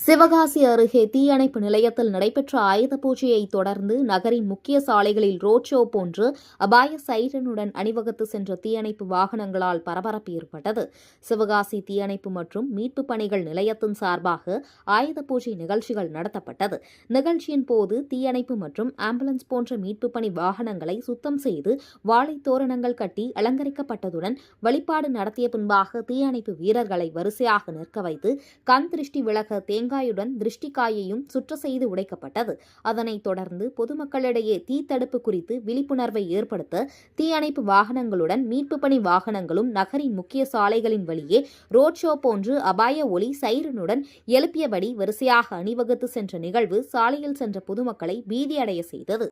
சிவகாசி அருகே தீயணைப்பு நிலையத்தில் நடைபெற்ற ஆயுத பூஜையை தொடர்ந்து நகரின் முக்கிய சாலைகளில் ரோட் ஷோ போன்று அபாய சைரனுடன் அணிவகுத்து சென்ற தீயணைப்பு வாகனங்களால் பரபரப்பு ஏற்பட்டது. சிவகாசி தீயணைப்பு மற்றும் மீட்பு பணிகள் நிலையத்தின் சார்பாக ஆயுத பூஜை நிகழ்ச்சிகள் நடத்தப்பட்டது. நிகழ்ச்சியின் போது தீயணைப்பு மற்றும் ஆம்புலன்ஸ் போன்ற மீட்பு பணி வாகனங்களை சுத்தம் செய்து வாழை தோரணங்கள் கட்டி அலங்கரிக்கப்பட்டதுடன் வழிபாடு நடத்திய பின்பாக தீயணைப்பு வீரர்களை வரிசையாக நிற்க வைத்து கண் திருஷ்டி விலக தேங்காயுடன் திருஷ்டிக்காயையும் சுற்ற செய்து உடைக்கப்பட்டது. அதனைத் தொடர்ந்து பொதுமக்களிடையே தீத்தடுப்பு குறித்து விழிப்புணர்வை ஏற்படுத்த தீயணைப்பு வாகனங்களுடன் மீட்பு பணி வாகனங்களும் நகரின் முக்கிய சாலைகளின் வழியே ரோட் ஷோ போன்று அபாய ஒலி சைரனுடன் எழுப்பியபடி வரிசையாக அணிவகுத்து சென்ற நிகழ்வு சாலையில் சென்ற பொதுமக்களை பீதியடைய செய்தது.